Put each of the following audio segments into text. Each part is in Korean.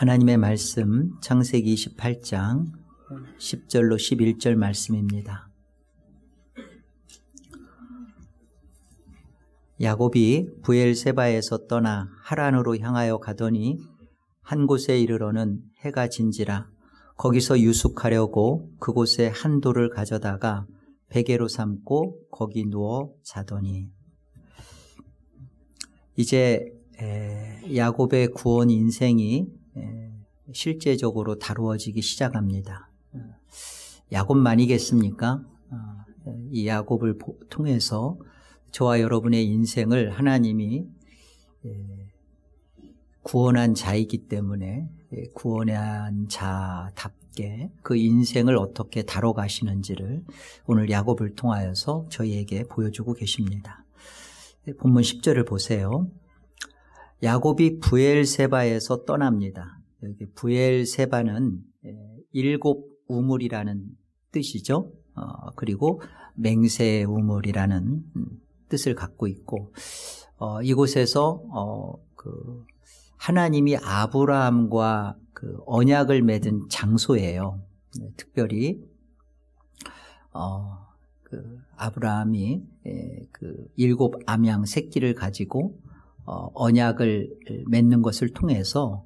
하나님의 말씀 창세기 28장 10절로 11절 말씀입니다. 야곱이 브엘세바에서 떠나 하란으로 향하여 가더니 한 곳에 이르러는 해가 진지라. 거기서 유숙하려고 그곳에 한 돌을 가져다가 베개로 삼고 거기 누워 자더니. 이제 야곱의 구원 인생이 실제적으로 다루어지기 시작합니다. 야곱만이겠습니까? 이 야곱을 통해서 저와 여러분의 인생을 하나님이 구원한 자이기 때문에 구원한 자답게 그 인생을 어떻게 다뤄가시는지를 오늘 야곱을 통하여서 저희에게 보여주고 계십니다. 본문 10절을 보세요. 야곱이 브엘세바에서 떠납니다. 여기 브엘세바는 일곱 우물이라는 뜻이죠. 그리고 맹세 우물이라는 뜻을 갖고 있고, 이곳에서 하나님이 아브라함과 그 언약을 맺은 장소예요. 특별히 아브라함이 그 일곱 암양 새끼를 가지고 언약을 맺는 것을 통해서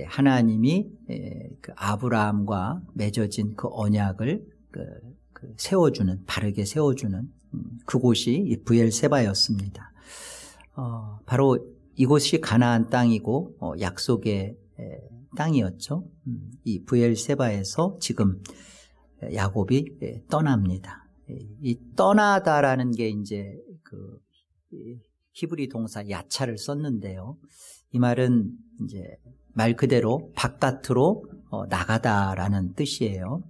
하나님이 그 아브라함과 맺어진 그 언약을 세워주는, 바르게 세워주는 그곳이 브엘세바였습니다. 바로 이곳이 가나안 땅이고 약속의 땅이었죠. 이 브엘세바에서 지금 야곱이 떠납니다. 이 떠나다라는 게 이제 그 히브리 동사 야차를 썼는데요. 이 말은 이제 말 그대로 바깥으로 나가다라는 뜻이에요.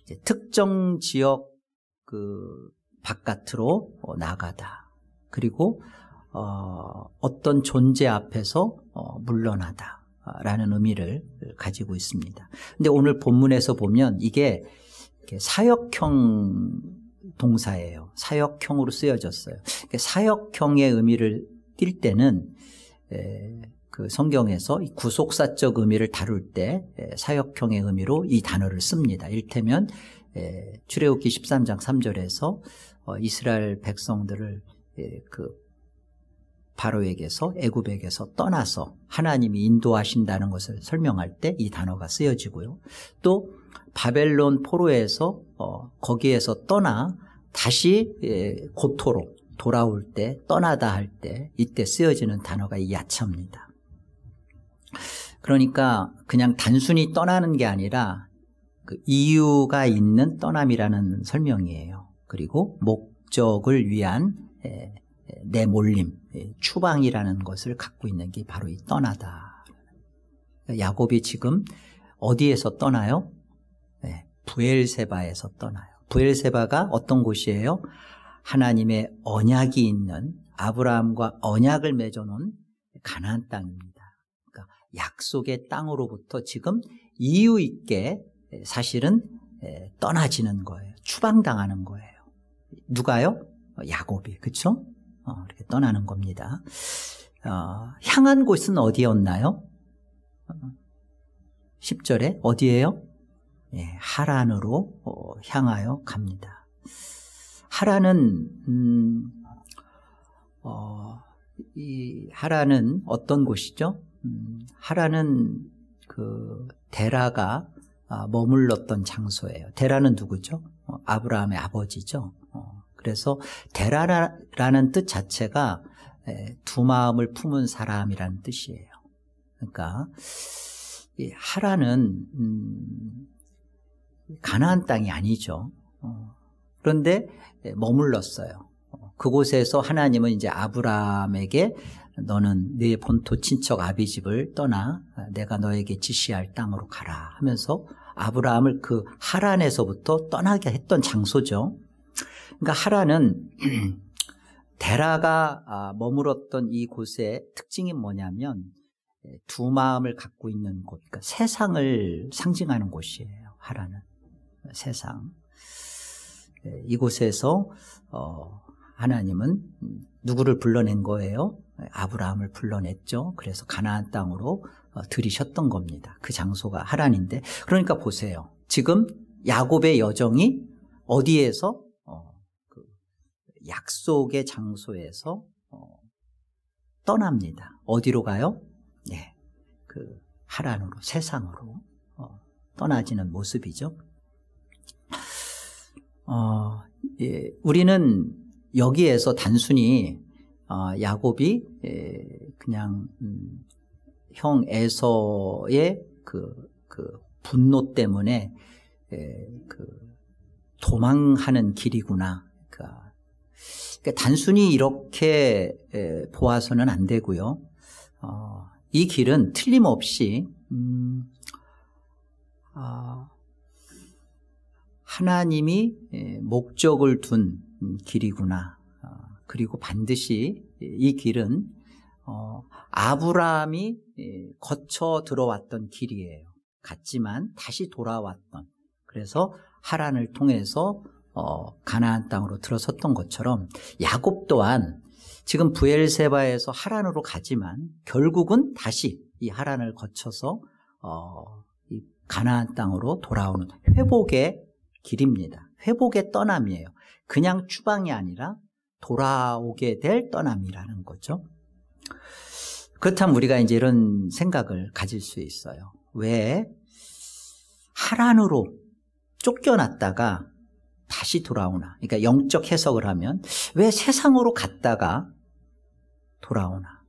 이제 특정 지역 그 바깥으로 나가다. 그리고 어떤 존재 앞에서 물러나다라는 의미를 가지고 있습니다. 근데 오늘 본문에서 보면 이게 사역형 동사예요. 사역형으로 쓰여졌어요. 사역형의 의미를 띌 때는 그 성경에서 구속사적 의미를 다룰 때 사역형의 의미로 이 단어를 씁니다. 이를테면 출애굽기 13장 3절에서 이스라엘 백성들을 그 바로에게서 애굽에게서 떠나서 하나님이 인도하신다는 것을 설명할 때 이 단어가 쓰여지고요. 또 바벨론 포로에서 거기에서 떠나 다시 고토로 돌아올 때, 떠나다 할 때 이때 쓰여지는 단어가 이 야차입니다. 그러니까 그냥 단순히 떠나는 게 아니라 그 이유가 있는 떠남이라는 설명이에요. 그리고 목적을 위한 내몰림, 추방이라는 것을 갖고 있는 게 바로 이 떠나다. 야곱이 지금 어디에서 떠나요? 브엘세바에서 떠나요. 브엘세바가 어떤 곳이에요? 하나님의 언약이 있는, 아브라함과 언약을 맺어놓은 가나안 땅입니다. 그러니까 약속의 땅으로부터 지금 이유 있게 사실은 떠나지는 거예요. 추방당하는 거예요. 누가요? 야곱이. 그렇죠? 이렇게 떠나는 겁니다. 향한 곳은 어디였나요? 10절에 어디예요? 하란으로 향하여 갑니다. 하란은 이 하란은 어떤 곳이죠? 하란은 그 데라가 머물렀던 장소예요. 데라는 누구죠? 아브라함의 아버지죠. 그래서 데라라는 뜻 자체가 두 마음을 품은 사람이라는 뜻이에요. 그러니까 이 하란은 가나안 땅이 아니죠. 그런데 머물렀어요. 그곳에서 하나님은 이제 아브라함에게 너는 네 본토 친척 아비집을 떠나 내가 너에게 지시할 땅으로 가라 하면서 아브라함을 그 하란에서부터 떠나게 했던 장소죠. 그러니까 하란은 데라가 머물었던 이 곳의 특징이 뭐냐면 두 마음을 갖고 있는 곳, 그러니까 세상을 상징하는 곳이에요. 하란은 세상. 이곳에서 하나님은 누구를 불러낸 거예요? 아브라함을 불러냈죠. 그래서 가나안 땅으로 들이셨던 겁니다. 그 장소가 하란인데, 그러니까 보세요. 지금 야곱의 여정이 어디에서 그 약속의 장소에서 떠납니다. 어디로 가요? 네, 그 하란으로, 세상으로 떠나지는 모습이죠. 예, 우리는 여기에서 단순히 야곱이 그냥 형 에서의 그 분노 때문에 그 도망하는 길이구나. 그러니까 단순히 이렇게 보아서는 안 되고요. 이 길은 틀림없이 하나님이 목적을 둔 길이구나. 그리고 반드시 이 길은 아브라함이 거쳐 들어왔던 길이에요. 갔지만 다시 돌아왔던. 그래서 하란을 통해서 가나안 땅으로 들어섰던 것처럼 야곱 또한 지금 브엘세바에서 하란으로 가지만 결국은 다시 이 하란을 거쳐서 이 가나안 땅으로 돌아오는 회복의 길입니다. 회복의 떠남이에요. 그냥 추방이 아니라 돌아오게 될 떠남이라는 거죠. 그렇다면 우리가 이제 이런 생각을 가질 수 있어요. 왜 하란으로 쫓겨났다가 다시 돌아오나? 그러니까 영적 해석을 하면 왜 세상으로 갔다가 돌아오나?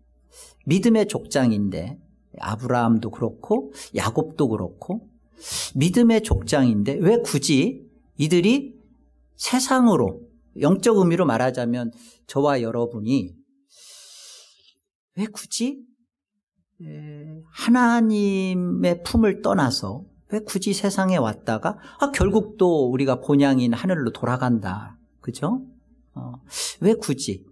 믿음의 족장인데 아브라함도 그렇고 야곱도 그렇고 믿음의 족장인데 왜 굳이 이들이 세상으로, 영적 의미로 말하자면 저와 여러분이 왜 굳이 하나님의 품을 떠나서 왜 굳이 세상에 왔다가 결국 또 우리가 본향인 하늘로 돌아간다. 그죠? 왜 굳이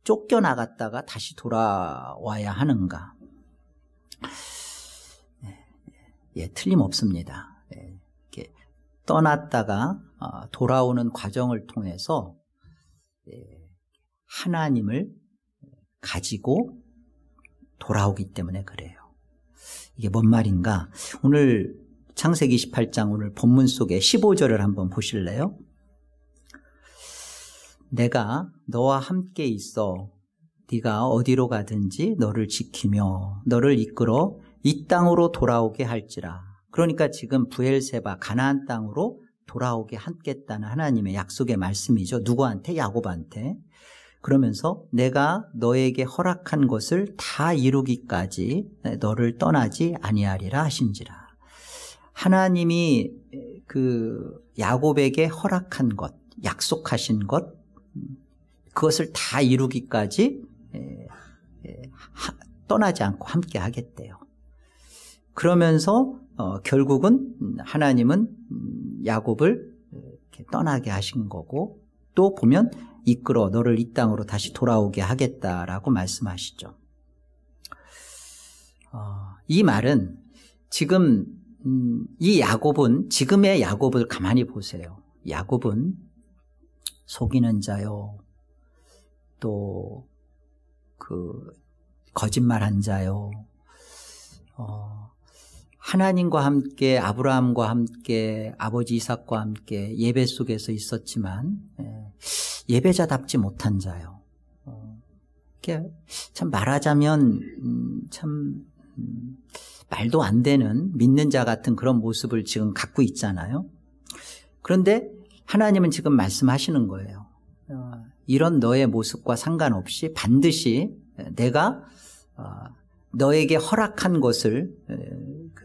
쫓겨나갔다가 다시 돌아와야 하는가? 예, 틀림없습니다. 이렇게 떠났다가 돌아오는 과정을 통해서 하나님을 가지고 돌아오기 때문에 그래요. 이게 뭔 말인가? 오늘 창세기 28장 오늘 본문 속에 15절을 한번 보실래요? 내가 너와 함께 있어 네가 어디로 가든지 너를 지키며 너를 이끌어 이 땅으로 돌아오게 할지라. 그러니까 지금 브엘세바 가나안 땅으로 돌아오게 하겠다는 하나님의 약속의 말씀이죠. 누구한테? 야곱한테. 그러면서 내가 너에게 허락한 것을 다 이루기까지 너를 떠나지 아니하리라 하신지라. 하나님이 그 야곱에게 허락한 것, 약속하신 것, 그것을 다 이루기까지 떠나지 않고 함께 하겠대요. 그러면서 결국은 하나님은 야곱을 이렇게 떠나게 하신 거고, 또 보면 이끌어 너를 이 땅으로 다시 돌아오게 하겠다라고 말씀하시죠. 이 말은 지금 이 야곱은, 지금의 야곱을 가만히 보세요. 야곱은 속이는 자요, 또 그 거짓말한 자요, 하나님과 함께, 아브라함과 함께, 아버지 이삭과 함께 예배 속에서 있었지만 예배자답지 못한 자요. 참 말하자면 참 말도 안 되는 믿는 자 같은 그런 모습을 지금 갖고 있잖아요. 그런데 하나님은 지금 말씀하시는 거예요. 이런 너의 모습과 상관없이 반드시 내가 너에게 허락한 것을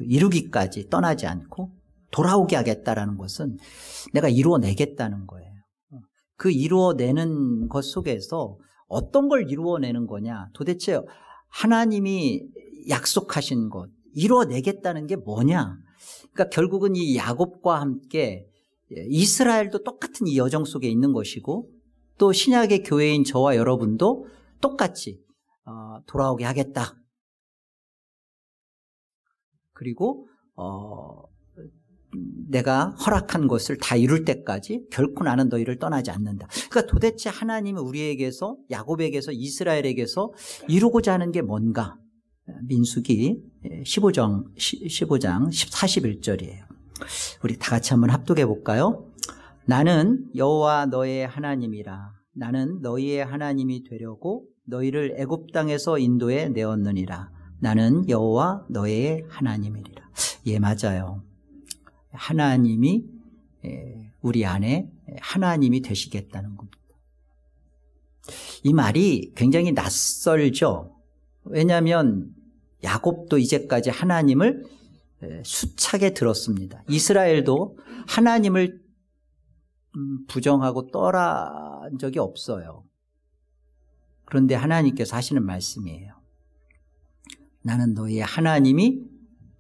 이루기까지 떠나지 않고 돌아오게 하겠다라는 것은 내가 이루어내겠다는 거예요. 그 이루어내는 것 속에서 어떤 걸 이루어내는 거냐? 도대체 하나님이 약속하신 것, 이루어내겠다는 게 뭐냐? 그러니까 결국은 이 야곱과 함께 이스라엘도 똑같은 이 여정 속에 있는 것이고, 또 신약의 교회인 저와 여러분도 똑같이 돌아오게 하겠다. 그리고 내가 허락한 것을 다 이룰 때까지 결코 나는 너희를 떠나지 않는다. 그러니까 도대체 하나님은 우리에게서, 야곱에게서, 이스라엘에게서 이루고자 하는 게 뭔가? 민수기 15장 41절이에요. 우리 다 같이 한번 합독해 볼까요? 나는 여호와 너의 하나님이라. 나는 너희의 하나님이 되려고 너희를 애굽 땅에서 인도해 내었느니라. 나는 여호와 너의 하나님이리라. 예, 맞아요. 하나님이 우리 안에 하나님이 되시겠다는 겁니다. 이 말이 굉장히 낯설죠. 왜냐하면 야곱도 이제까지 하나님을 수차게 들었습니다. 이스라엘도 하나님을 부정하고 떠난 적이 없어요. 그런데 하나님께서 하시는 말씀이에요. 나는 너희의 하나님이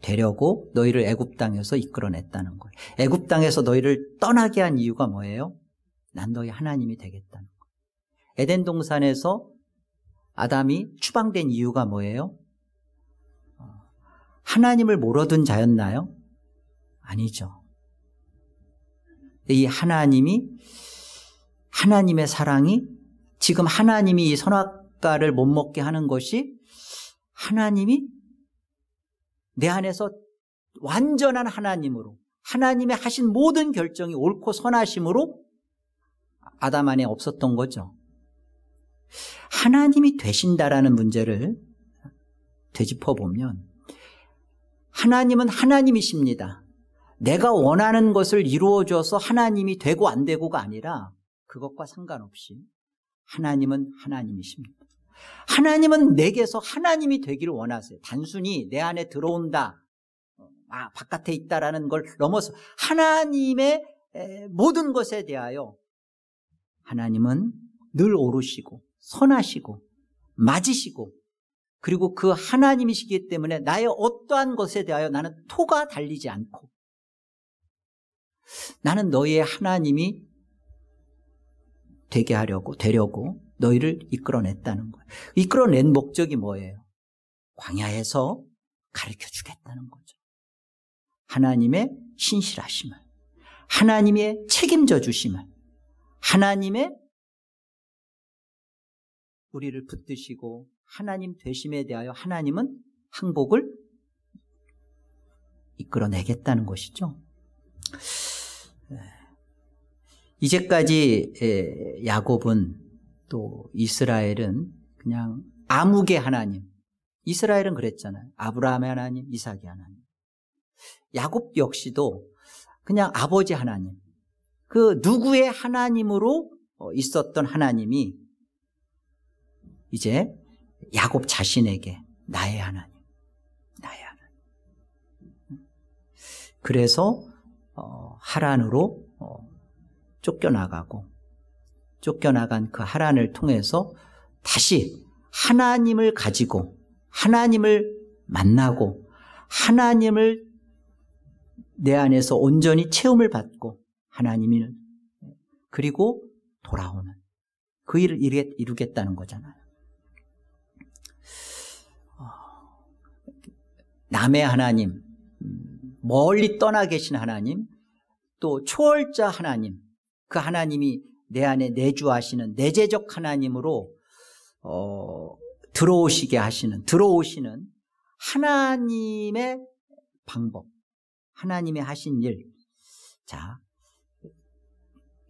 되려고 너희를 애굽 땅에서 이끌어냈다는 거예요. 애굽 땅에서 너희를 떠나게 한 이유가 뭐예요? 난 너희 하나님이 되겠다는 거예요. 에덴 동산에서 아담이 추방된 이유가 뭐예요? 하나님을 모르던 자였나요? 아니죠. 이 하나님의 사랑이, 지금 하나님이 이 선악과를 못 먹게 하는 것이 하나님이 내 안에서 완전한 하나님으로, 하나님의 하신 모든 결정이 옳고 선하심으로 아담 안에 없었던 거죠. 하나님이 되신다라는 문제를 되짚어보면 하나님은 하나님이십니다. 내가 원하는 것을 이루어줘서 하나님이 되고 안 되고가 아니라 그것과 상관없이 하나님은 하나님이십니다. 하나님은 내게서 하나님이 되기를 원하세요. 단순히 내 안에 들어온다, 바깥에 있다라는 걸 넘어서 하나님의 모든 것에 대하여 하나님은 늘 옳으시고 선하시고 맞으시고, 그리고 그 하나님이시기 때문에 나의 어떠한 것에 대하여 나는 토가 달리지 않고, 나는 너희의 하나님이 되려고 너희를 이끌어냈다는 거예요. 이끌어낸 목적이 뭐예요? 광야에서 가르쳐 주겠다는 거죠. 하나님의 신실하심을, 하나님의 책임져 주심을, 하나님의 우리를 붙드시고 하나님 되심에 대하여 하나님은 항복을 이끌어내겠다는 것이죠. 이제까지 야곱은, 또 이스라엘은 그냥 암흑의 하나님, 이스라엘은 그랬잖아요. 아브라함의 하나님, 이삭의 하나님. 야곱 역시도 그냥 아버지 하나님, 그 누구의 하나님으로 있었던 하나님이 이제 야곱 자신에게 나의 하나님, 나의 하나님. 그래서 하란으로 쫓겨나간 그 하란을 통해서 다시 하나님을 가지고 하나님을 만나고 하나님을 내 안에서 온전히 체험을 받고 하나님을, 그리고 돌아오는 그 일을 이루겠다는 거잖아요. 남의 하나님, 멀리 떠나 계신 하나님, 또 초월자 하나님, 그 하나님이 내 안에 내주하시는 내재적 하나님으로 들어오시는 하나님의 방법, 하나님의 하신 일. 자,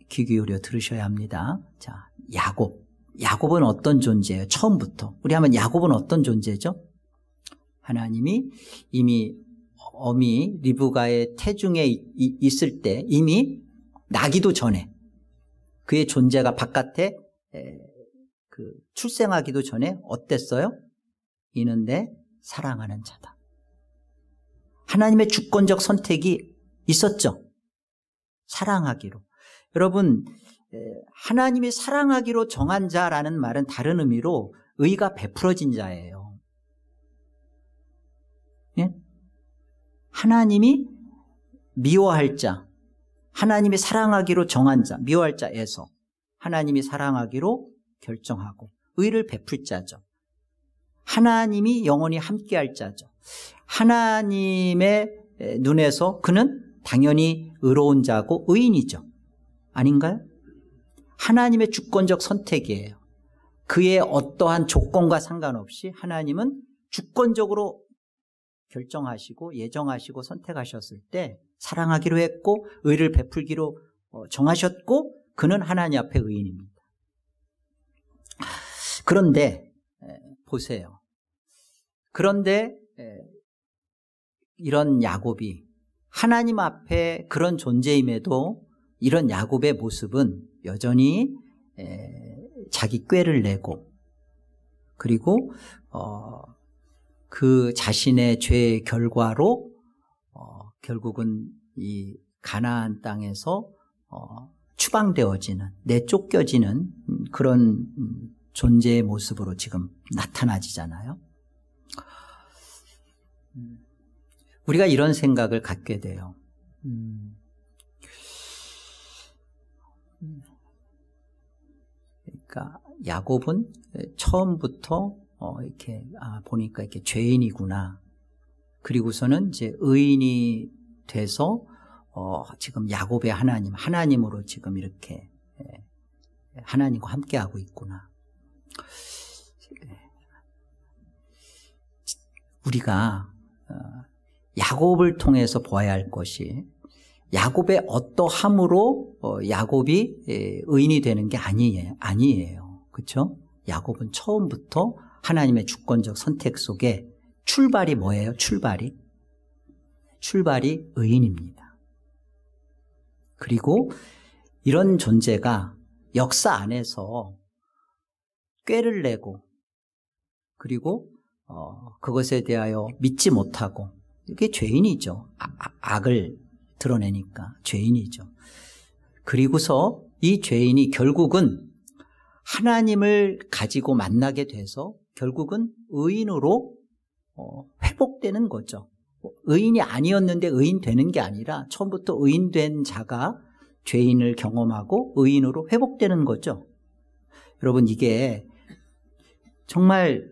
귀 기울여 들으셔야 합니다. 자, 야곱은 어떤 존재예요? 처음부터 우리 한번, 야곱은 어떤 존재죠? 하나님이 이미 어미 리브가의 태중에 있을 때, 이미 나기도 전에, 그의 존재가 바깥에 출생하기도 전에 어땠어요? 이는 내 사랑하는 자다. 하나님의 주권적 선택이 있었죠. 사랑하기로. 여러분, 하나님이 사랑하기로 정한 자라는 말은 다른 의미로 의가 베풀어진 자예요. 예? 하나님이 미워할 자, 하나님이 사랑하기로 정한 자, 미워할 자에서 하나님이 사랑하기로 결정하고 의를 베풀 자죠. 하나님이 영원히 함께할 자죠. 하나님의 눈에서 그는 당연히 의로운 자고 의인이죠. 아닌가요? 하나님의 주권적 선택이에요. 그의 어떠한 조건과 상관없이 하나님은 주권적으로 결정하시고 예정하시고 선택하셨을 때 사랑하기로 했고 의를 베풀기로 정하셨고 그는 하나님 앞에 의인입니다. 그런데 보세요. 그런데 이런 야곱이 하나님 앞에 그런 존재임에도 이런 야곱의 모습은 여전히 자기 꾀를 내고 그리고 그 자신의 죄의 결과로 결국은 이 가나안 땅에서 추방되어지는 내쫓겨지는 그런 존재의 모습으로 지금 나타나지잖아요. 우리가 이런 생각을 갖게 돼요. 그러니까 야곱은 처음부터 이렇게 보니까 이렇게 죄인이구나. 그리고서는 이제 의인이 돼서 지금 야곱의 하나님으로 지금 이렇게 하나님과 함께하고 있구나. 우리가 야곱을 통해서 보아야 할 것이 야곱의 어떠함으로 야곱이 의인이 되는 게 아니에요. 그렇죠? 야곱은 처음부터 하나님의 주권적 선택 속에 출발이 뭐예요? 출발이 의인입니다. 그리고 이런 존재가 역사 안에서 꾀를 내고 그리고 그것에 대하여 믿지 못하고 이게 죄인이죠. 악을 드러내니까 죄인이죠. 그리고서 이 죄인이 결국은 하나님을 가지고 만나게 돼서 결국은 의인으로 회복되는 거죠. 의인이 아니었는데 의인 되는 게 아니라 처음부터 의인된 자가 죄인을 경험하고 의인으로 회복되는 거죠. 여러분 이게 정말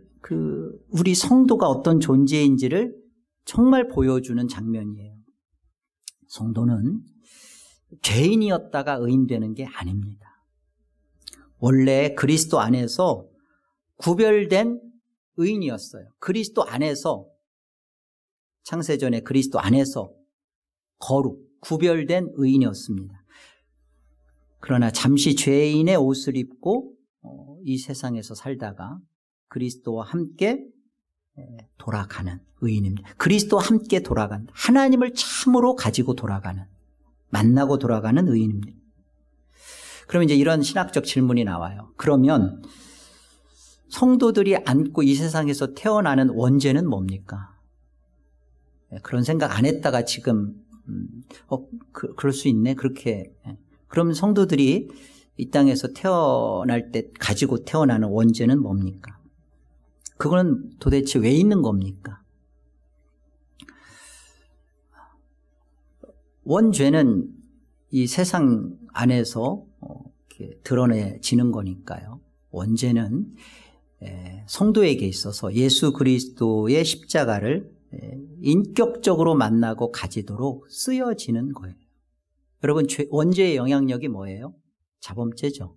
우리 성도가 어떤 존재인지를 정말 보여주는 장면이에요. 성도는 죄인이었다가 의인되는 게 아닙니다. 원래 그리스도 안에서 구별된 의인이었어요. 그리스도 안에서 창세전에 그리스도 안에서 거룩, 구별된 의인이었습니다. 그러나 잠시 죄인의 옷을 입고 이 세상에서 살다가 그리스도와 함께 돌아가는 의인입니다. 그리스도와 함께 돌아가는 하나님을 참으로 가지고 돌아가는 만나고 돌아가는 의인입니다. 그러면 이제 이런 신학적 질문이 나와요. 그러면 성도들이 안고 이 세상에서 태어나는 원죄는 뭡니까? 그런 생각 안 했다가 지금 그럴 수 있네 그렇게. 그럼 성도들이 이 땅에서 태어날 때 가지고 태어나는 원죄는 뭡니까? 그거는 도대체 왜 있는 겁니까? 원죄는 이 세상 안에서 이렇게 드러내지는 거니까요. 원죄는 성도에게 있어서 예수 그리스도의 십자가를 인격적으로 만나고 가지도록 쓰여지는 거예요. 여러분 원죄의 영향력이 뭐예요? 자범죄죠.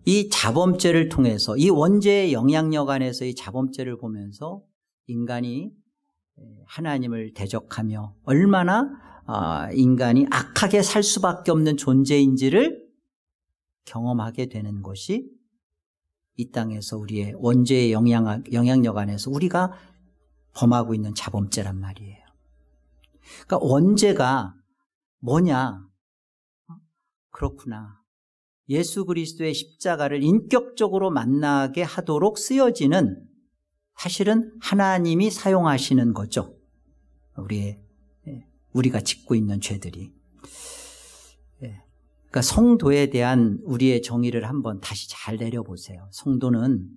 이 자범죄를 통해서 이 원죄의 영향력 안에서 이 자범죄를 보면서 인간이 하나님을 대적하며 얼마나 인간이 악하게 살 수밖에 없는 존재인지를 경험하게 되는 것이 이 땅에서 우리의 원죄의 영향력 안에서 우리가 범하고 있는 자범죄란 말이에요. 그러니까 원죄가 뭐냐? 그렇구나. 예수 그리스도의 십자가를 인격적으로 만나게 하도록 쓰여지는 사실은 하나님이 사용하시는 거죠. 우리가 짓고 있는 죄들이. 그러니까 성도에 대한 우리의 정의를 한번 다시 잘 내려보세요. 성도는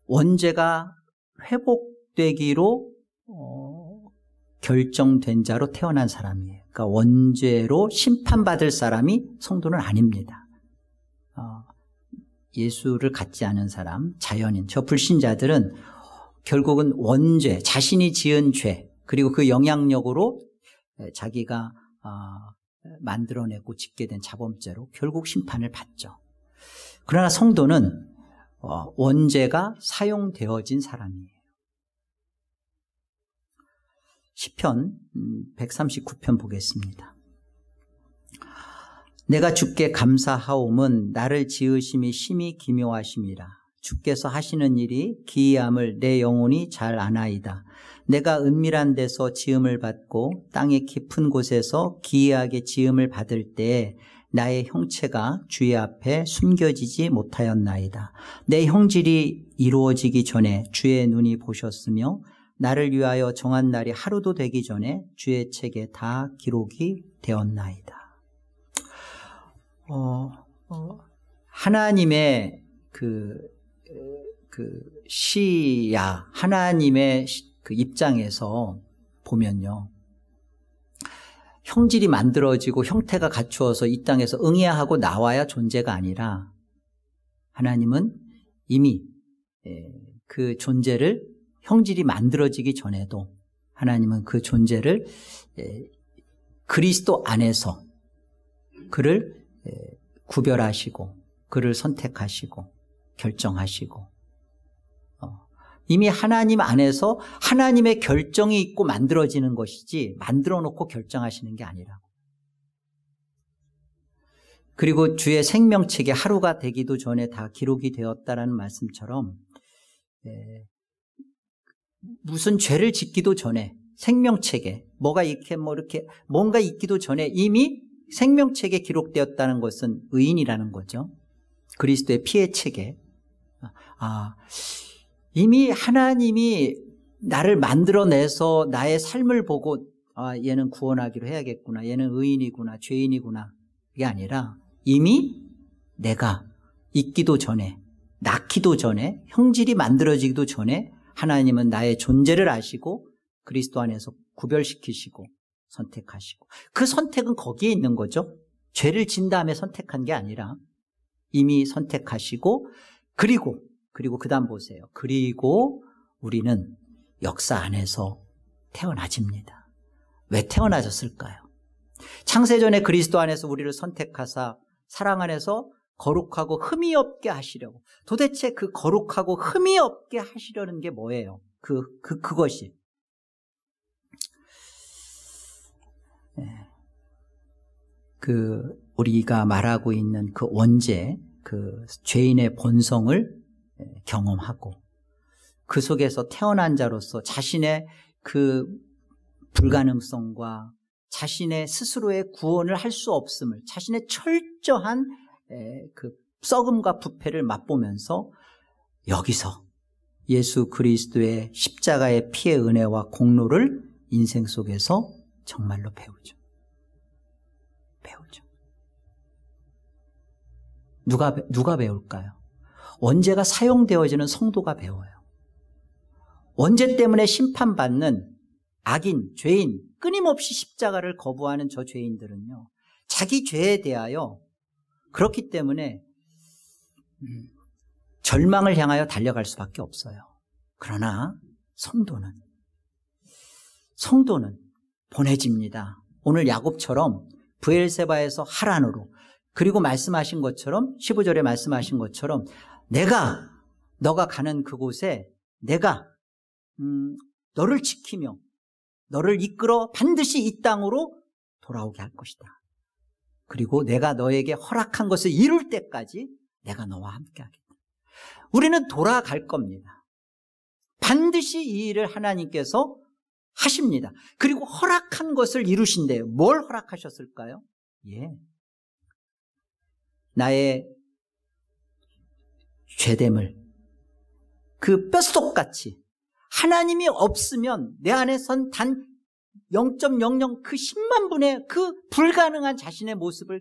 원죄가 회복되기로 결정된 자로 태어난 사람이에요. 그러니까 원죄로 심판받을 사람이 성도는 아닙니다. 예수를 갖지 않은 사람, 자연인, 저 불신자들은 결국은 원죄, 자신이 지은 죄, 그리고 그 영향력으로 자기가 만들어내고 짓게 된 자범죄로 결국 심판을 받죠. 그러나 성도는 원죄가 사용되어진 사람이에요. 시편 139편 보겠습니다. 내가 주께 감사하옴은 나를 지으심이 심히 기묘하심이라. 주께서 하시는 일이 기이함을 내 영혼이 잘 아나이다. 내가 은밀한 데서 지음을 받고 땅의 깊은 곳에서 기이하게 지음을 받을 때에 나의 형체가 주의 앞에 숨겨지지 못하였나이다. 내 형질이 이루어지기 전에 주의 눈이 보셨으며 나를 위하여 정한 날이 하루도 되기 전에 주의 책에 다 기록이 되었나이다. 하나님의 그 시야, 하나님의 그 입장에서 보면요, 형질이 만들어지고 형태가 갖추어서 이 땅에서 응해야 하고 나와야 존재가 아니라 하나님은 이미 그 존재를 형질이 만들어지기 전에도 하나님은 그 존재를 그리스도 안에서 그를 구별하시고 그를 선택하시고 결정하시고 이미 하나님 안에서 하나님의 결정이 있고 만들어지는 것이지 만들어 놓고 결정하시는 게 아니라고. 그리고 주의 생명책에 하루가 되기도 전에 다 기록이 되었다라는 말씀처럼 무슨 죄를 짓기도 전에 생명책에 뭐가 이렇게 뭔가 있기도 전에 이미 생명책에 기록되었다는 것은 의인이라는 거죠. 그리스도의 피의 책에. 이미 하나님이 나를 만들어내서 나의 삶을 보고 얘는 구원하기로 해야겠구나, 얘는 의인이구나, 죄인이구나, 이게 아니라 이미 내가 있기도 전에, 낳기도 전에, 형질이 만들어지기도 전에 하나님은 나의 존재를 아시고 그리스도 안에서 구별시키시고 선택하시고, 그 선택은 거기에 있는 거죠. 죄를 진 다음에 선택한 게 아니라 이미 선택하시고, 그리고 그 다음 보세요. 그리고 우리는 역사 안에서 태어나집니다. 왜 태어나졌을까요? 창세전에 그리스도 안에서 우리를 선택하사 사랑 안에서 거룩하고 흠이 없게 하시려고. 도대체 그 거룩하고 흠이 없게 하시려는 게 뭐예요? 그것이. 우리가 말하고 있는 그 원죄, 그 죄인의 본성을 경험하고 그 속에서 태어난 자로서 자신의 그 불가능성과 자신의 스스로의 구원을 할 수 없음을, 자신의 철저한 그 썩음과 부패를 맛보면서 여기서 예수 그리스도의 십자가의 피의 은혜와 공로를 인생 속에서 정말로 배우죠. 누가 배울까요? 원죄가 사용되어지는 성도가 배워요. 원죄 때문에 심판받는 악인, 죄인, 끊임없이 십자가를 거부하는 저 죄인들은요, 자기 죄에 대하여 그렇기 때문에 절망을 향하여 달려갈 수밖에 없어요. 그러나 성도는 보내집니다. 오늘 야곱처럼 브엘세바에서 하란으로, 그리고 말씀하신 것처럼 15절에 말씀하신 것처럼 너가 가는 그곳에 내가 너를 지키며 너를 이끌어 반드시 이 땅으로 돌아오게 할 것이다. 그리고 내가 너에게 허락한 것을 이룰 때까지 내가 너와 함께 하겠다. 우리는 돌아갈 겁니다. 반드시 이 일을 하나님께서 하십니다. 그리고 허락한 것을 이루신대요. 뭘 허락하셨을까요? 나의 죄됨을 그 뼛속같이, 하나님이 없으면 내 안에선 단 0.00 그 10만 분의 그 불가능한 자신의 모습을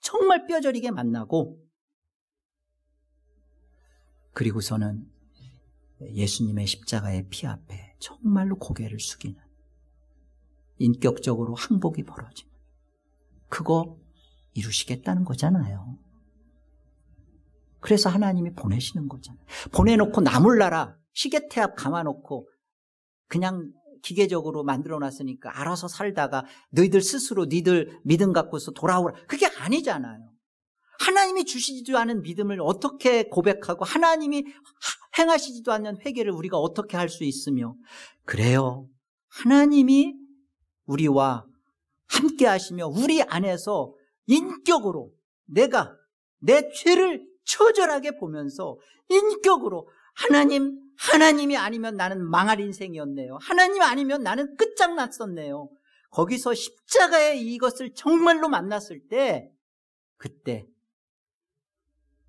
정말 뼈저리게 만나고, 그리고서는 예수님의 십자가의 피 앞에 정말로 고개를 숙이는, 인격적으로 항복이 벌어지는, 그거 이루시겠다는 거잖아요. 그래서 하나님이 보내시는 거잖아요. 보내놓고 나몰라라 시계태압 감아놓고 그냥 기계적으로 만들어놨으니까 알아서 살다가 너희들 스스로 니들 믿음 갖고서 돌아오라. 그게 아니잖아요. 하나님이 주시지도 않은 믿음을 어떻게 고백하고 하나님이 행하시지도 않는 회개를 우리가 어떻게 할 수 있으며, 그래요. 하나님이 우리와 함께 하시며 우리 안에서 인격으로 내가 내 죄를 처절하게 보면서 인격으로 하나님이 아니면 나는 망할 인생이었네요. 하나님 아니면 나는 끝장났었네요. 거기서 십자가의 이것을 정말로 만났을 때 그때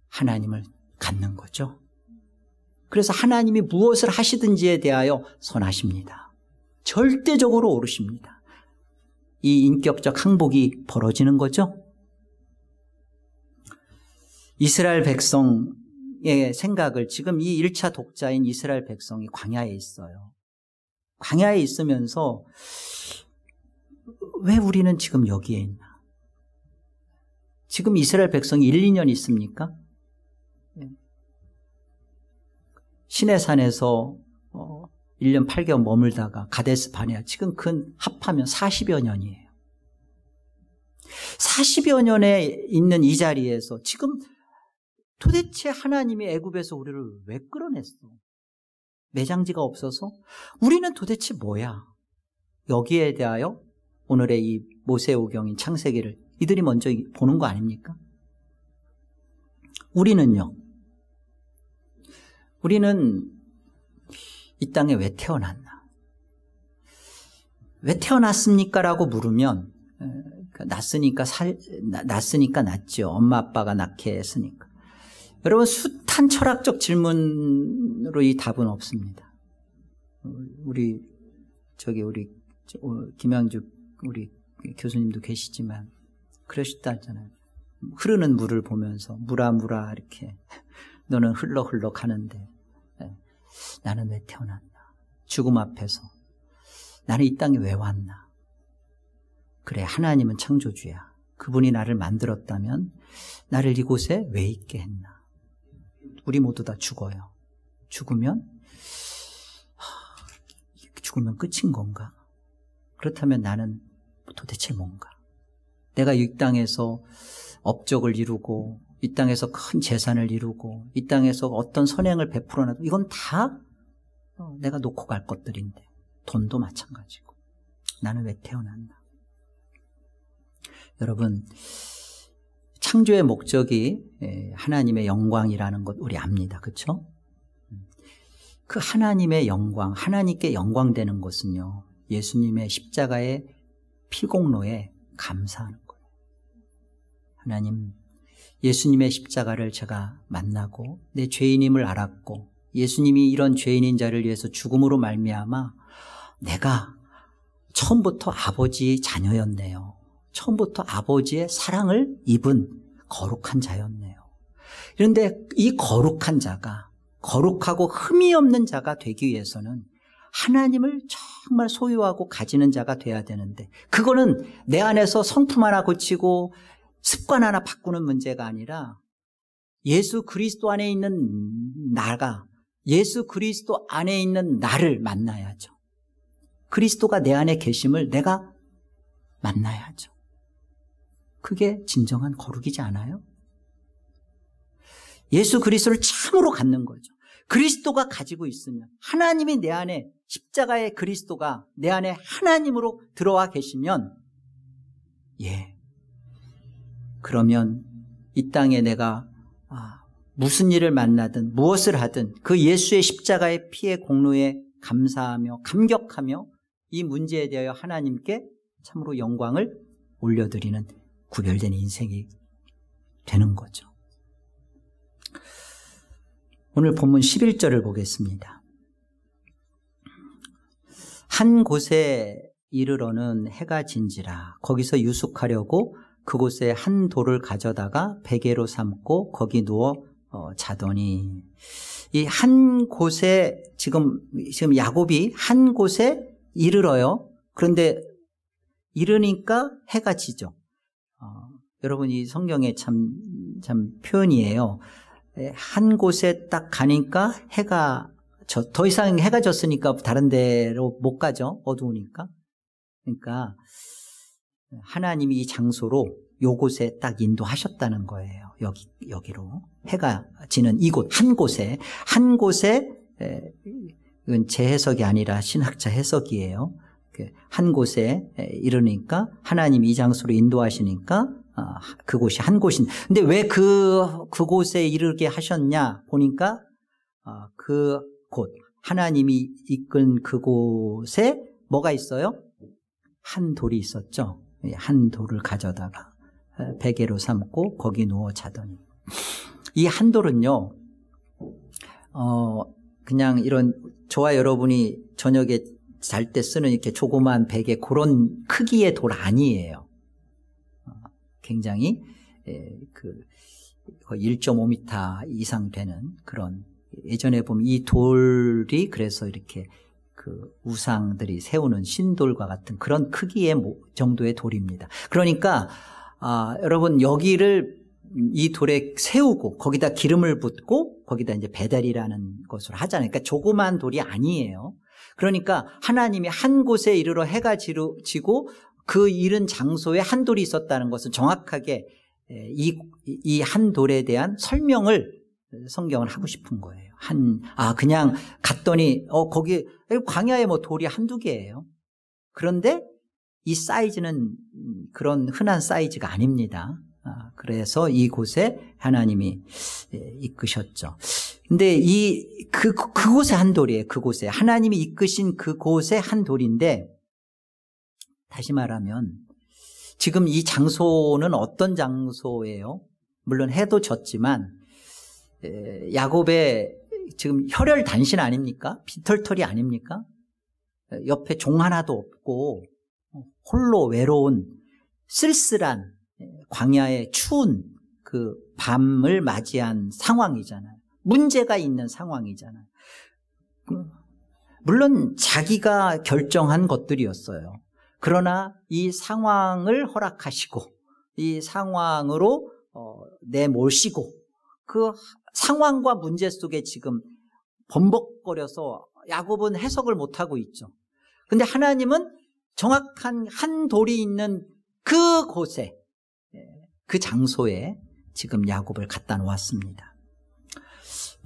하나님을 갖는 거죠. 그래서 하나님이 무엇을 하시든지에 대하여 선하십니다. 절대적으로 오르십니다. 이 인격적 항복이 벌어지는 거죠. 이스라엘 백성의 생각을, 지금 이 1차 독자인 이스라엘 백성이 광야에 있어요. 광야에 있으면서 왜 우리는 지금 여기에 있나? 지금 이스라엘 백성이 1, 2년 있습니까? 시내산에서 1년 8개월 머물다가 가데스 바네아, 지금 합하면 40여 년이에요. 40여 년에 있는 이 자리에서 지금 도대체 하나님이 애굽에서 우리를 왜 끌어냈어? 매장지가 없어서? 우리는 도대체 뭐야? 여기에 대하여 오늘의 이 모세오경인 창세기를 이들이 먼저 보는 거 아닙니까? 우리는요, 우리는 이 땅에 왜 태어났나? 왜 태어났습니까? 라고 물으면, 낳았으니까 낳죠. 엄마 아빠가 낳게 했으니까. 여러분, 숱한 철학적 질문으로 이 답은 없습니다. 우리 김양주 우리 교수님도 계시지만 그러셨다 했잖아요. 흐르는 물을 보면서 물아 이렇게 너는 흘러 가는데 나는 왜 태어났나? 죽음 앞에서 나는 이 땅에 왜 왔나? 그래, 하나님은 창조주야. 그분이 나를 만들었다면 나를 이곳에 왜 있게 했나? 우리 모두 다 죽어요. 죽으면 끝인 건가? 그렇다면 나는 도대체 뭔가? 내가 이 땅에서 업적을 이루고 이 땅에서 큰 재산을 이루고 이 땅에서 어떤 선행을 베풀어놔도 이건 다 내가 놓고 갈 것들인데, 돈도 마찬가지고. 나는 왜 태어났나? 여러분, 창조의 목적이 하나님의 영광이라는 것 우리 압니다. 그렇죠? 그 하나님의 영광, 하나님께 영광되는 것은요, 예수님의 십자가의 피공로에 감사하는 거예요. 하나님, 예수님의 십자가를 제가 만나고 내 죄인임을 알았고 예수님이 이런 죄인인 자를 위해서 죽음으로 말미암아 내가 처음부터 아버지 자녀였네요. 처음부터 아버지의 사랑을 입은 거룩한 자였네요. 그런데 이 거룩한 자가, 거룩하고 흠이 없는 자가 되기 위해서는 하나님을 정말 소유하고 가지는 자가 돼야 되는데, 그거는 내 안에서 성품 하나 고치고 습관 하나 바꾸는 문제가 아니라 예수 그리스도 안에 있는 나가, 예수 그리스도 안에 있는 나를 만나야죠. 그리스도가 내 안에 계심을 내가 만나야죠. 그게 진정한 거룩이지 않아요? 예수 그리스도를 참으로 갖는 거죠. 그리스도가 가지고 있으면, 하나님이 내 안에, 십자가의 그리스도가 내 안에 하나님으로 들어와 계시면, 그러면 이 땅에 내가 무슨 일을 만나든 무엇을 하든 그 예수의 십자가의 피의 공로에 감사하며 감격하며 이 문제에 대하여 하나님께 참으로 영광을 올려드리는 구별된 인생이 되는 거죠. 오늘 본문 11절을 보겠습니다. 한 곳에 이르러는 해가 진지라. 거기서 유숙하려고 그곳에 한 돌을 가져다가 베개로 삼고 거기 누워 자더니, 이 한 곳에 지금 야곱이 한 곳에 이르러요. 그런데 이르니까 해가 지죠. 여러분, 이 성경의 참 표현이에요. 한 곳에 딱 가니까 해가 더 이상 해가 졌으니까 다른 데로 못 가죠. 어두우니까. 그러니까 하나님이 이 장소로 요곳에 딱 인도하셨다는 거예요. 여기로. 해가 지는 이곳, 한 곳에, 이건 제 해석이 아니라 신학자 해석이에요. 한 곳에 이르니까 하나님이 이 장소로 인도하시니까 그곳이 한 곳인. 근데 왜 그곳에 이르게 하셨냐 보니까 그곳, 하나님이 이끈 그곳에 뭐가 있어요? 한 돌이 있었죠. 한 돌을 가져다가 베개로 삼고 거기 누워 자더니, 이 한 돌은요, 그냥 이런 저와 여러분이 저녁에 잘 때 쓰는 이렇게 조그만 베개 그런 크기의 돌 아니에요. 굉장히 거의 1.5m 이상 되는 그런, 예전에 보면 이 돌이 그래서 이렇게 우상들이 세우는 신돌과 같은 그런 크기의 정도의 돌입니다. 그러니까 여러분 이 돌에 세우고 거기다 기름을 붓고 거기다 이제 베델이라는 것을 하잖아요. 그러니까 조그만 돌이 아니에요. 그러니까 하나님이 한 곳에 이르러 해가 지고 그 이른 장소에 한 돌이 있었다는 것은 정확하게 이 한 돌에 대한 설명을 성경은 하고 싶은 거예요. 그냥 갔더니 거기 광야에 뭐 돌이 한두 개예요. 그런데 이 사이즈는 그런 흔한 사이즈가 아닙니다. 그래서 이곳에 하나님이 이끄셨죠. 근데 그곳에 한 돌이에요. 그곳에 하나님이 이끄신 그곳에 한 돌인데, 다시 말하면 지금 이 장소는 어떤 장소예요? 물론 해도 졌지만 야곱의 지금 혈혈 단신 아닙니까? 빈털털이 아닙니까? 옆에 종 하나도 없고 홀로 외로운 쓸쓸한 광야의 추운 그 밤을 맞이한 상황이잖아요. 문제가 있는 상황이잖아요. 물론 자기가 결정한 것들이었어요. 그러나 이 상황을 허락하시고 이 상황으로 내모시고 그 상황과 문제 속에 지금 번복거려서 야곱은 해석을 못하고 있죠. 근데 하나님은 정확한 한 돌이 있는 그곳에, 그 장소에 지금 야곱을 갖다 놓았습니다.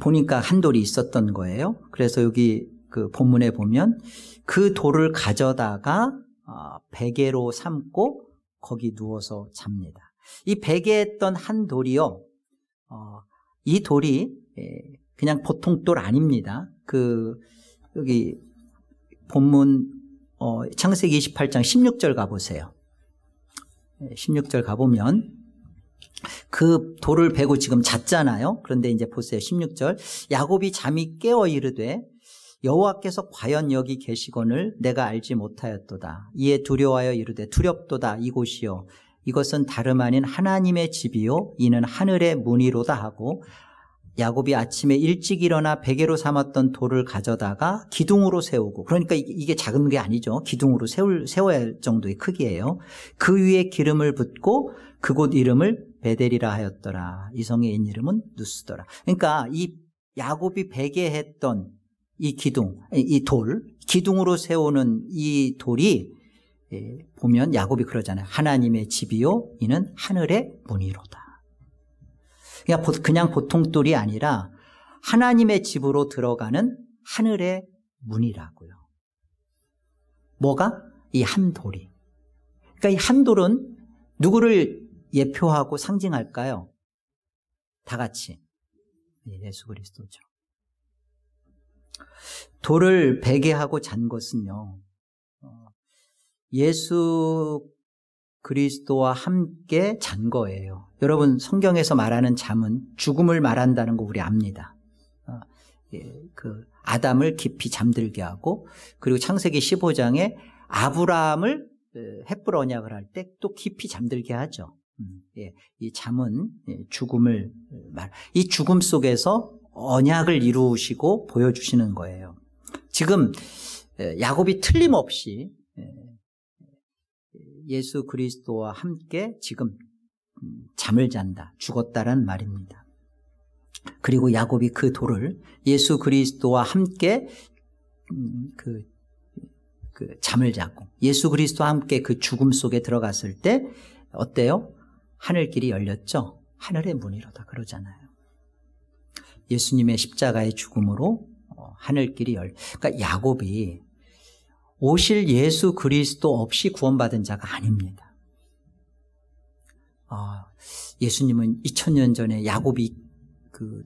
보니까 한 돌이 있었던 거예요. 그래서 여기 그 본문에 보면 그 돌을 가져다가 베개로 삼고 거기 누워서 잡니다. 이 베개했던 한 돌이요, 이 돌이 그냥 보통 돌 아닙니다. 여기 본문 창세기 28장 16절 가보세요. 16절 가보면 그 돌을 베고 지금 잤잖아요. 그런데 이제 보세요. 16절. 야곱이 잠이 깨어 이르되 여호와께서 과연 여기 계시거늘 내가 알지 못하였도다. 이에 두려워하여 이르되 두렵도다. 이곳이요 이것은 다름 아닌 하나님의 집이요 이는 하늘의 문이로다 하고, 야곱이 아침에 일찍 일어나 베개로 삼았던 돌을 가져다가 기둥으로 세우고, 그러니까 이게 작은 게 아니죠. 기둥으로 세워야 할 정도의 크기예요. 그 위에 기름을 붓고 그곳 이름을 베델이라 하였더라. 이 성의 옛 이름은 누스더라. 그러니까 이 야곱이 베개했던 이 기둥으로 세우는 이 돌이 보면 야곱이 그러잖아요. 하나님의 집이요 이는 하늘의 문이로다. 그냥 보통 돌이 아니라 하나님의 집으로 들어가는 하늘의 문이라고요. 뭐가? 이 한 돌이. 그러니까 이 한 돌은 누구를 예표하고 상징할까요? 다 같이 예수 그리스도죠. 돌을 베개하고 잔 것은요, 예수 그리스도와 함께 잔 거예요. 여러분, 성경에서 말하는 잠은 죽음을 말한다는 거 우리 압니다. 그 아담을 깊이 잠들게 하고, 그리고 창세기 15장에 아브라함을 헷불 언약을 할 때 또 깊이 잠들게 하죠. 이 잠은 죽음을 이 죽음 속에서 언약을 이루시고 보여주시는 거예요. 지금 야곱이 틀림없이 예수 그리스도와 함께 지금 잠을 잔다, 죽었다란 말입니다. 그리고 야곱이 그 돌을 예수 그리스도와 함께 잠을 자고 예수 그리스도와 함께 그 죽음 속에 들어갔을 때 어때요? 하늘길이 열렸죠. 하늘의 문이로다 그러잖아요. 예수님의 십자가의 죽음으로 하늘길이 그러니까 야곱이 오실 예수 그리스도 없이 구원받은 자가 아닙니다. 예수님은 2000년 전에 야곱이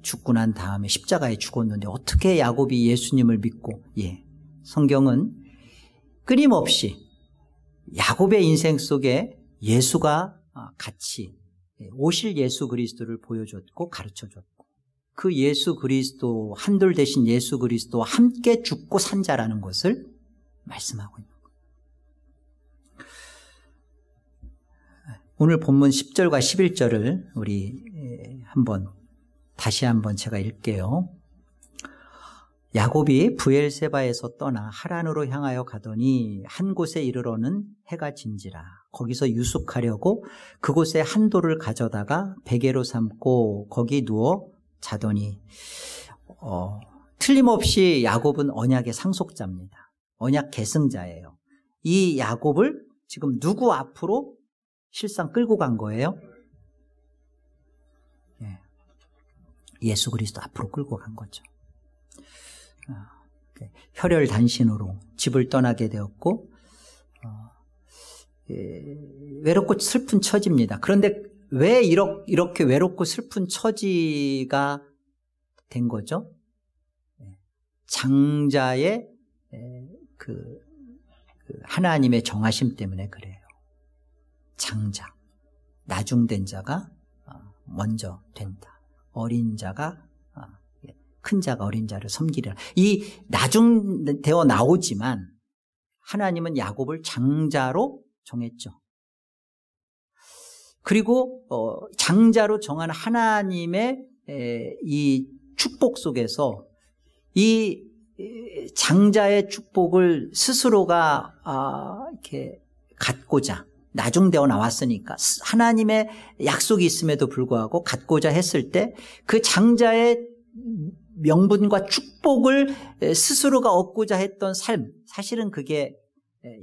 죽고 난 다음에 십자가에 죽었는데 어떻게 야곱이 예수님을 믿고 성경은 끊임없이 야곱의 인생 속에 예수가 같이 오실 예수 그리스도를 보여줬고 가르쳐줬고 그 예수 그리스도 한돌 대신 예수 그리스도와 함께 죽고 산 자라는 것을 말씀하고 있는 거예요. 오늘 본문 10절과 11절을 우리 다시 한번 제가 읽게요. 야곱이 브엘세바에서 떠나 하란으로 향하여 가더니 한 곳에 이르러는 해가 진지라. 거기서 유숙하려고 그곳에 한 돌을 가져다가 베개로 삼고 거기 누워 자더니 틀림없이 야곱은 언약의 상속자입니다. 언약 계승자예요. 이 야곱을 지금 누구 앞으로 실상 끌고 간 거예요? 예수 그리스도 앞으로 끌고 간 거죠. 혈혈단신으로 집을 떠나게 되었고 외롭고 슬픈 처지입니다. 그런데 왜 이렇게 외롭고 슬픈 처지가 된 거죠? 장자의 하나님의 정하심 때문에 그래요. 장자, 나중된 자가 먼저 된다. 어린 자가 큰 자가 어린 자를 섬기리라. 이 나중되어 나오지만 하나님은 야곱을 장자로 정했죠. 그리고 장자로 정한 하나님의 이 축복 속에서 이 장자의 축복을 스스로가 이렇게 갖고자 나중되어 나왔으니까 하나님의 약속이 있음에도 불구하고 갖고자 했을 때 그 장자의 명분과 축복을 스스로가 얻고자 했던 삶, 사실은 그게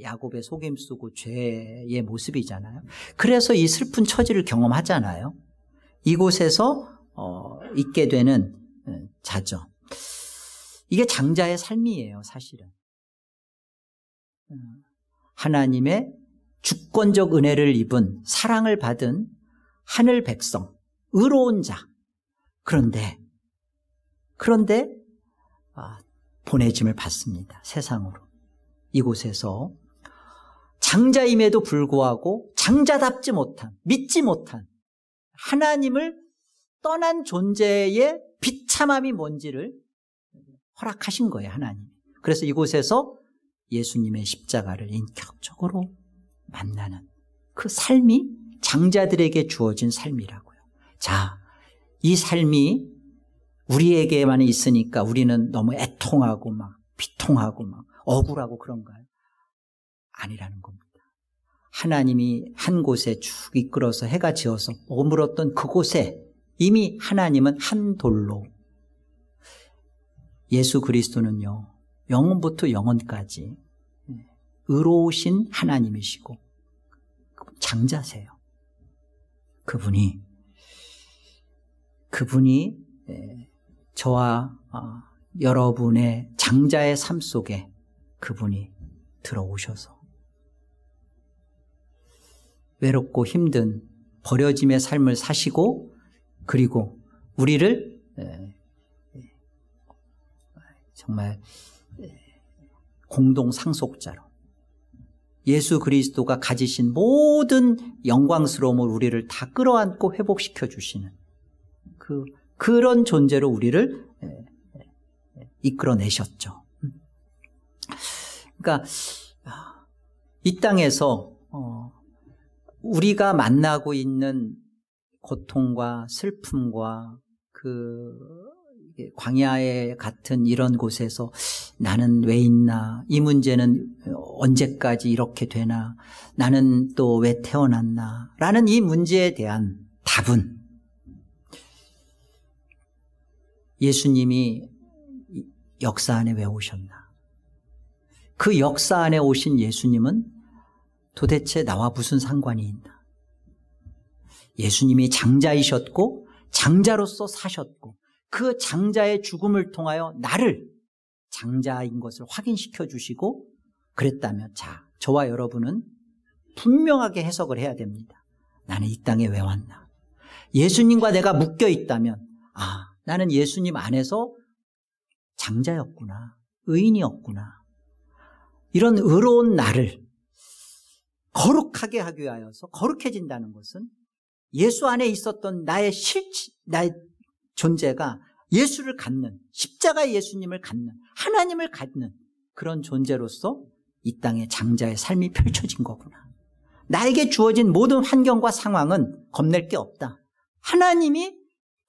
야곱의 속임수고 죄의 모습이잖아요. 그래서 이 슬픈 처지를 경험하잖아요. 이곳에서 있게 되는 자죠. 이게 장자의 삶이에요, 사실은. 하나님의 주권적 은혜를 입은 사랑을 받은 하늘 백성, 의로운 자. 그런데 보내짐을 받습니다. 세상으로. 이곳에서 장자임에도 불구하고 장자답지 못한, 믿지 못한 하나님을 떠난 존재의 비참함이 뭔지를 허락하신 거예요, 하나님. 그래서 이곳에서 예수님의 십자가를 인격적으로 만나는 그 삶이 장자들에게 주어진 삶이라고요. 자, 이 삶이 우리에게만 있으니까 우리는 너무 애통하고 막 비통하고 막 억울하고 그런가요? 아니라는 겁니다. 하나님이 한 곳에 쭉 이끌어서 해가 지어서 머물었던 그곳에 이미 하나님은 한 돌로 예수 그리스도는요, 영원부터 영원까지 의로우신 하나님이시고 장자세요. 그분이 저와 여러분의 장자의 삶 속에 그분이 들어오셔서 외롭고 힘든 버려짐의 삶을 사시고 그리고 우리를 정말 공동 상속자로 예수 그리스도가 가지신 모든 영광스러움을 우리를 다 끌어안고 회복시켜 주시는 그런 존재로 우리를 이끌어내셨죠. 그러니까 이 땅에서 우리가 만나고 있는 고통과 슬픔과 광야에 같은 이런 곳에서 나는 왜 있나, 이 문제는 언제까지 이렇게 되나, 나는 또 왜 태어났나 라는 이 문제에 대한 답은 예수님이 역사 안에 왜 오셨나? 그 역사 안에 오신 예수님은 도대체 나와 무슨 상관이 있나? 예수님이 장자이셨고 장자로서 사셨고 그 장자의 죽음을 통하여 나를 장자인 것을 확인시켜 주시고 그랬다면 자, 저와 여러분은 분명하게 해석을 해야 됩니다. 나는 이 땅에 왜 왔나? 예수님과 내가 묶여 있다면 나는 예수님 안에서 장자였구나. 의인이었구나. 이런 의로운 나를 거룩하게 하기 위하여서 거룩해진다는 것은 예수 안에 있었던 나의 존재가 예수를 갖는, 십자가 예수님을 갖는, 하나님을 갖는 그런 존재로서 이 땅에 장자의 삶이 펼쳐진 거구나. 나에게 주어진 모든 환경과 상황은 겁낼 게 없다. 하나님이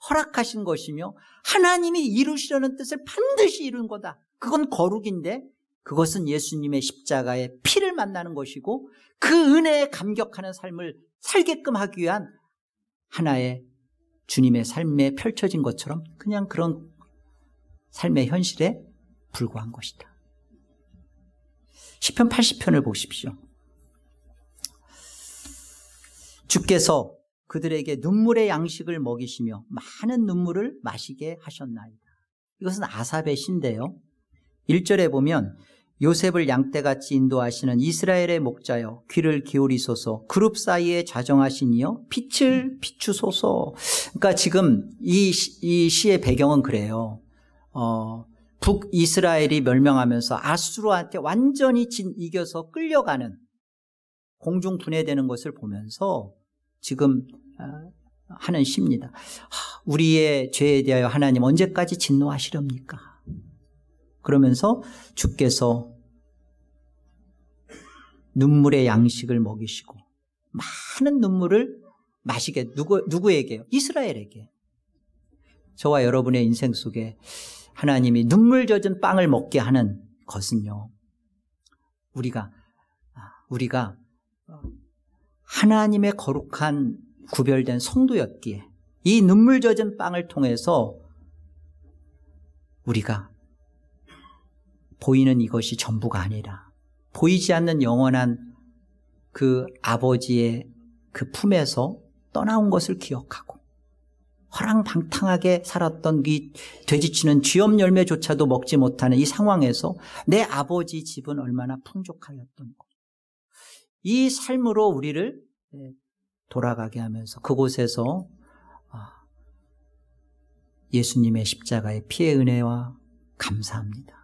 허락하신 것이며 하나님이 이루시려는 뜻을 반드시 이룬 거다. 그건 거룩인데 그것은 예수님의 십자가의 피를 만나는 것이고 그 은혜에 감격하는 삶을 살게끔 하기 위한 하나의 주님의 삶에 펼쳐진 것처럼 그냥 그런 삶의 현실에 불과한 것이다. 시편 80편을 보십시오. 주께서 그들에게 눈물의 양식을 먹이시며 많은 눈물을 마시게 하셨나이다. 이것은 아삽의 시인데요. 1절에 보면 요셉을 양떼같이 인도하시는 이스라엘의 목자여 귀를 기울이소서 그룹 사이에 자정하신 이여 빛을 비추소서. 그러니까 지금 이 시의 배경은 그래요. 북이스라엘이 멸망하면서 아수르한테 완전히 이겨서 끌려가는 공중 분해되는 것을 보면서 지금 하는 시입니다. 우리의 죄에 대하여 하나님 언제까지 진노하시렵니까? 그러면서 주께서 눈물의 양식을 먹이시고 많은 눈물을 마시게 누구에게요? 이스라엘에게. 저와 여러분의 인생 속에 하나님이 눈물 젖은 빵을 먹게 하는 것은요. 우리가 하나님의 거룩한 구별된 성도였기에 이 눈물 젖은 빵을 통해서 우리가 보이는 이것이 전부가 아니라 보이지 않는 영원한 그 아버지의 그 품에서 떠나온 것을 기억하고 허랑방탕하게 살았던 이 되지치는 쥐엄 열매조차도 먹지 못하는 이 상황에서 내 아버지 집은 얼마나 풍족하였던 것. 이 삶으로 우리를 돌아가게 하면서 그곳에서 예수님의 십자가의 피의 은혜와 감사합니다.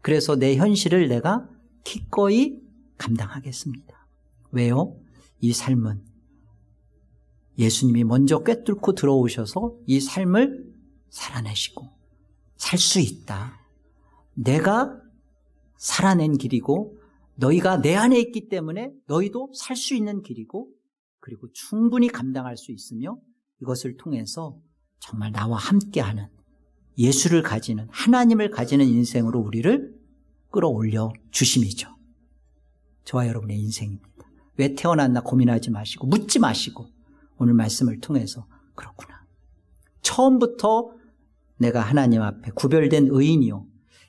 그래서 내 현실을 내가 기꺼이 감당하겠습니다. 왜요? 이 삶은 예수님이 먼저 꿰뚫고 들어오셔서 이 삶을 살아내시고 살 수 있다. 내가 살아낸 길이고 너희가 내 안에 있기 때문에 너희도 살 수 있는 길이고 그리고 충분히 감당할 수 있으며 이것을 통해서 정말 나와 함께하는 예수를 가지는 하나님을 가지는 인생으로 우리를 끌어올려 주심이죠. 저와 여러분의 인생입니다. 왜 태어났나 고민하지 마시고 묻지 마시고 오늘 말씀을 통해서 그렇구나. 처음부터 내가 하나님 앞에 구별된 의인이요.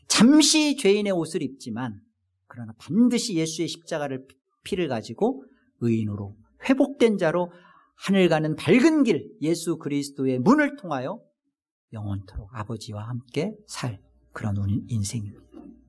잠시 죄인의 옷을 입지만 그러나 반드시 예수의 십자가를 피를 가지고 의인으로 회복된 자로 하늘 가는 밝은 길 예수 그리스도의 문을 통하여 영원토록 아버지와 함께 살 그런 인생입니다.